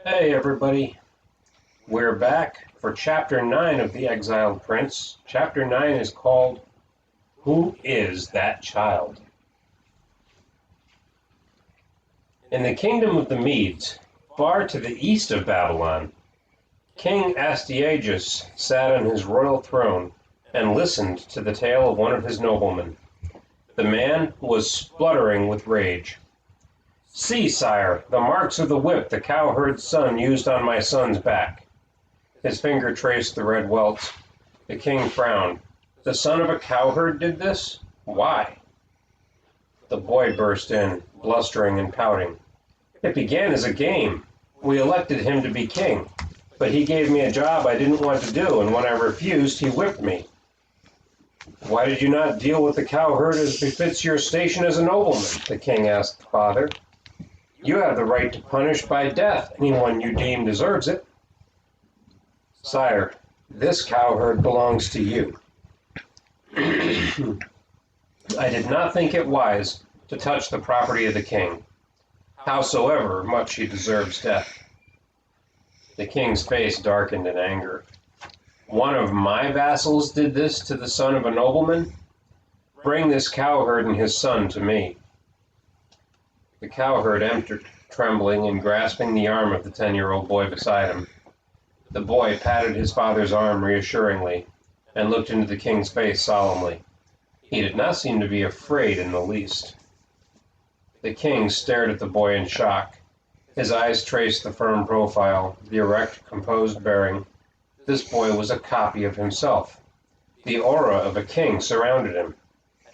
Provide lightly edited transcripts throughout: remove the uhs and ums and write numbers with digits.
Hey everybody, we're back for Chapter 9 of the Exiled Prince. Chapter 9 is called, Who is That Child? In the kingdom of the Medes, far to the east of Babylon, King Astyages sat on his royal throne and listened to the tale of one of his noblemen. The man was spluttering with rage. "See, sire, the marks of the whip the cowherd's son used on my son's back." His finger traced the red welts. The king frowned. "The son of a cowherd did this? Why?" The boy burst in, blustering and pouting. "It began as a game. We elected him to be king, but he gave me a job I didn't want to do, and when I refused, he whipped me." "Why did you not deal with the cowherd as befits your station as a nobleman?" the king asked the father. "You have the right to punish by death anyone you deem deserves it." "Sire, this cowherd belongs to you. I did not think it wise to touch the property of the king, howsoever much he deserves death." The king's face darkened in anger. "One of my vassals did this to the son of a nobleman? Bring this cowherd and his son to me." The cowherd entered, trembling and grasping the arm of the 10-year-old boy beside him. The boy patted his father's arm reassuringly and looked into the king's face solemnly. He did not seem to be afraid in the least. The king stared at the boy in shock. His eyes traced the firm profile, the erect, composed bearing. This boy was a copy of himself. The aura of a king surrounded him.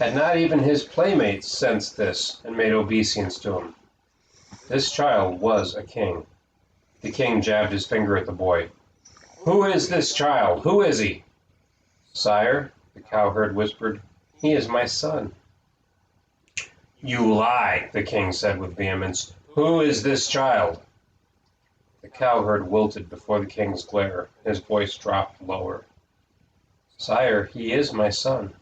Had not even his playmates sensed this and made obeisance to him? This child was a king. The king jabbed his finger at the boy. "Who is this child? Who is he?" "Sire," the cowherd whispered, "he is my son." "You lie," the king said with vehemence. "Who is this child?" The cowherd wilted before the king's glare. His voice dropped lower. "Sire, he is my son."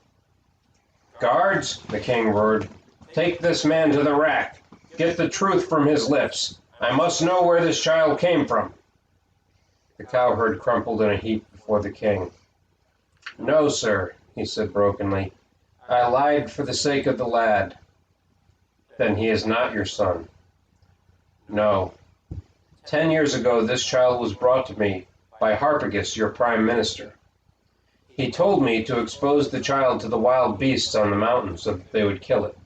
"Guards," the king roared, "take this man to the rack. Get the truth from his lips. I must know where this child came from." The cowherd crumpled in a heap before the king. "No, sir," he said brokenly. "I lied for the sake of the lad." "Then he is not your son?" "No. 10 years ago this child was brought to me by Harpagus, your prime minister. He told me to expose the child to the wild beasts on the mountain so that they would kill it.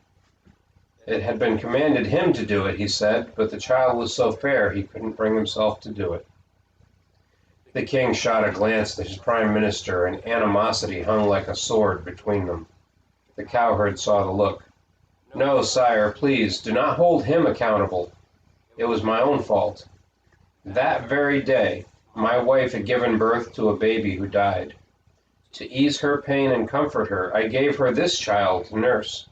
It had been commanded him to do it, he said, but the child was so fair he couldn't bring himself to do it." The king shot a glance at his prime minister, and animosity hung like a sword between them. The cowherd saw the look. "No, sire, please, do not hold him accountable. It was my own fault. That very day, my wife had given birth to a baby who died. To ease her pain and comfort her, I gave her this child to nurse,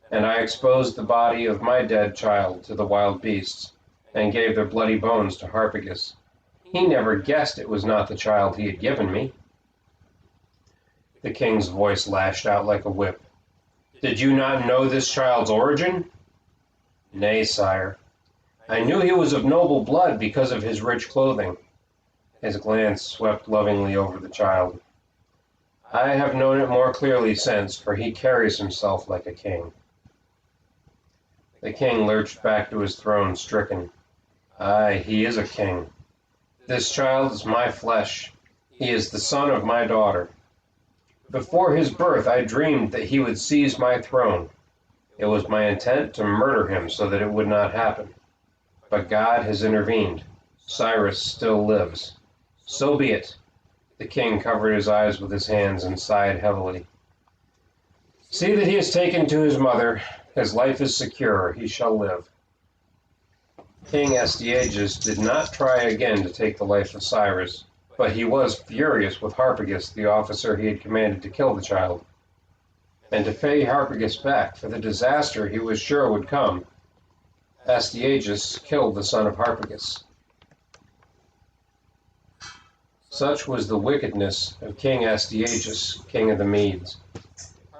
and I exposed the body of my dead child to the wild beasts, and gave their bloody bones to Harpagus. He never guessed it was not the child he had given me." The king's voice lashed out like a whip. "Did you not know this child's origin?" "Nay, sire. I knew he was of noble blood because of his rich clothing." His glance swept lovingly over the child. "I have known it more clearly since, for he carries himself like a king." The king lurched back to his throne, stricken. "Aye, he is a king. This child is my flesh. He is the son of my daughter. Before his birth I dreamed that he would seize my throne. It was my intent to murder him so that it would not happen. But God has intervened. Cyrus still lives. So be it." The king covered his eyes with his hands and sighed heavily. "See that he is taken to his mother. His life is secure. He shall live." King Astyages did not try again to take the life of Cyrus, but he was furious with Harpagus, the officer he had commanded to kill the child. And to pay Harpagus back for the disaster he was sure would come, Astyages killed the son of Harpagus. Such was the wickedness of King Astyages, king of the Medes.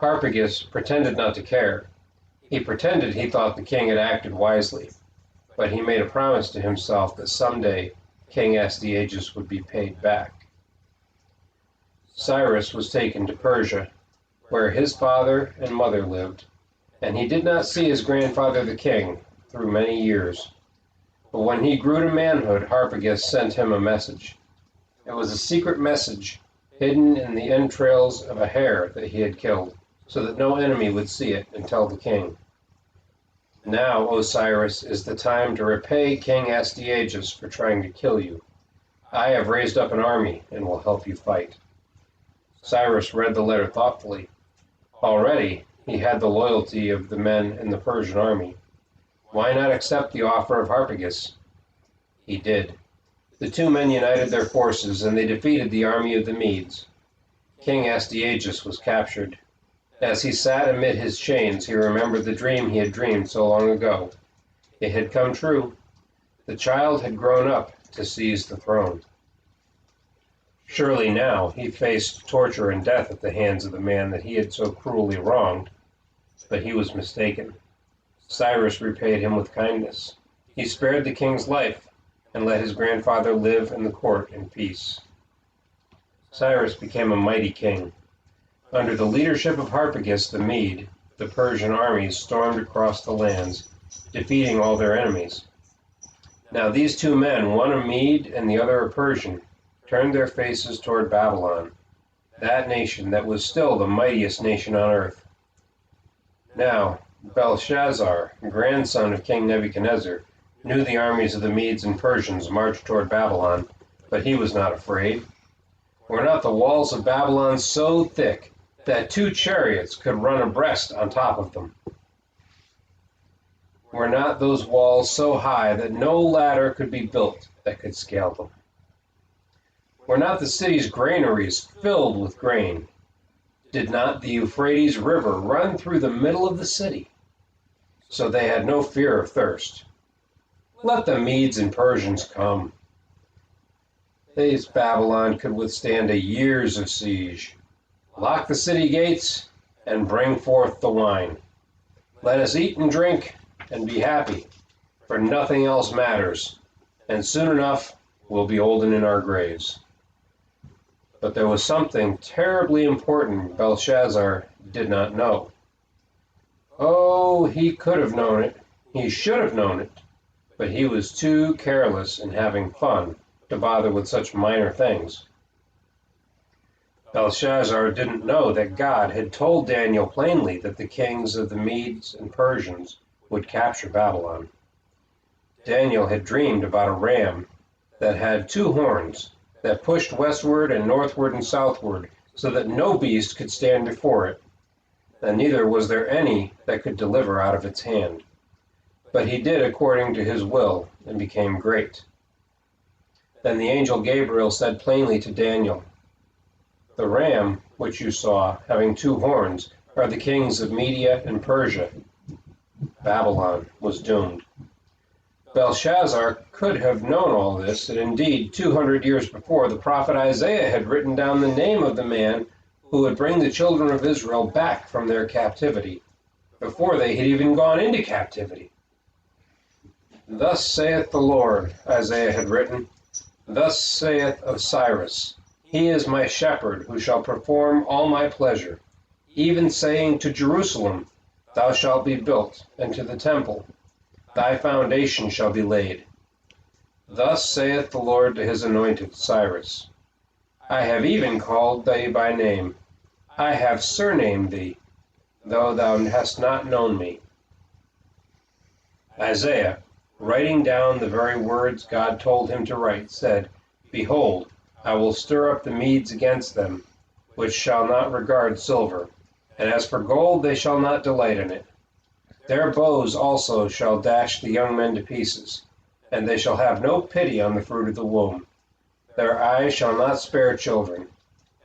Harpagus pretended not to care. He pretended he thought the king had acted wisely, but he made a promise to himself that someday King Astyages would be paid back. Cyrus was taken to Persia, where his father and mother lived, and he did not see his grandfather the king through many years. But when he grew to manhood, Harpagus sent him a message. It was a secret message hidden in the entrails of a hare that he had killed, so that no enemy would see it and tell the king. Now, O Cyrus, is the time to repay King Astyages for trying to kill you. I have raised up an army and will help you fight. Cyrus read the letter thoughtfully. Already, he had the loyalty of the men in the Persian army. Why not accept the offer of Harpagus? He did. The two men united their forces, and they defeated the army of the Medes. King Astyages was captured. As he sat amid his chains, he remembered the dream he had dreamed so long ago. It had come true. The child had grown up to seize the throne. Surely now he faced torture and death at the hands of the man that he had so cruelly wronged. But he was mistaken. Cyrus repaid him with kindness. He spared the king's life and let his grandfather live in the court in peace. Cyrus became a mighty king. Under the leadership of Harpagus the Mede, the Persian armies stormed across the lands, defeating all their enemies. Now these two men, one a Mede and the other a Persian, turned their faces toward Babylon, that nation that was still the mightiest nation on earth. Now Belshazzar, grandson of King Nebuchadnezzar, knew the armies of the Medes and Persians marched toward Babylon, but he was not afraid. Were not the walls of Babylon so thick that 2 chariots could run abreast on top of them? Were not those walls so high that no ladder could be built that could scale them? Were not the city's granaries filled with grain? Did not the Euphrates River run through the middle of the city? So they had no fear of thirst. Let the Medes and Persians come. This Babylon could withstand a years of siege. Lock the city gates and bring forth the wine. Let us eat and drink and be happy, for nothing else matters, and soon enough we'll be olden in our graves. But there was something terribly important Belshazzar did not know. Oh, he could have known it. He should have known it. But he was too careless in having fun to bother with such minor things. Belshazzar didn't know that God had told Daniel plainly that the kings of the Medes and Persians would capture Babylon. Daniel had dreamed about a ram that had 2 horns that pushed westward and northward and southward so that no beast could stand before it, and neither was there any that could deliver out of its hand. But he did according to his will and became great. Then the angel Gabriel said plainly to Daniel, "The ram which you saw, having 2 horns, are the kings of Media and Persia." Babylon was doomed. Belshazzar could have known all this, and indeed 200 years before, the prophet Isaiah had written down the name of the man who would bring the children of Israel back from their captivity, before they had even gone into captivity. "Thus saith the Lord," Isaiah had written, "thus saith of Cyrus, he is my shepherd who shall perform all my pleasure, even saying to Jerusalem, thou shalt be built, and to the temple, thy foundation shall be laid. Thus saith the Lord to his anointed Cyrus, I have even called thee by name, I have surnamed thee, though thou hast not known me." Isaiah, writing down the very words God told him to write, said, "Behold, I will stir up the Medes against them, which shall not regard silver, and as for gold they shall not delight in it. Their bows also shall dash the young men to pieces, and they shall have no pity on the fruit of the womb. Their eyes shall not spare children.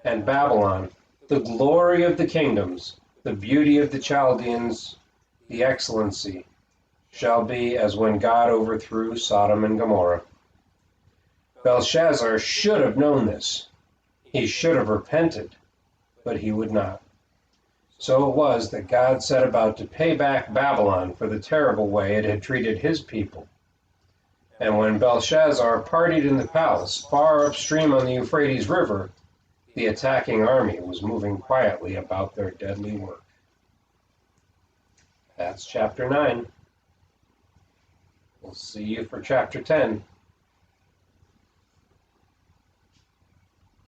And Babylon, the glory of the kingdoms, the beauty of the Chaldeans, the excellency, shall be as when God overthrew Sodom and Gomorrah." Belshazzar should have known this. He should have repented, but he would not. So it was that God set about to pay back Babylon for the terrible way it had treated his people. And when Belshazzar partied in the palace, far upstream on the Euphrates River, the attacking army was moving quietly about their deadly work. That's chapter 9. We'll see you for chapter 10.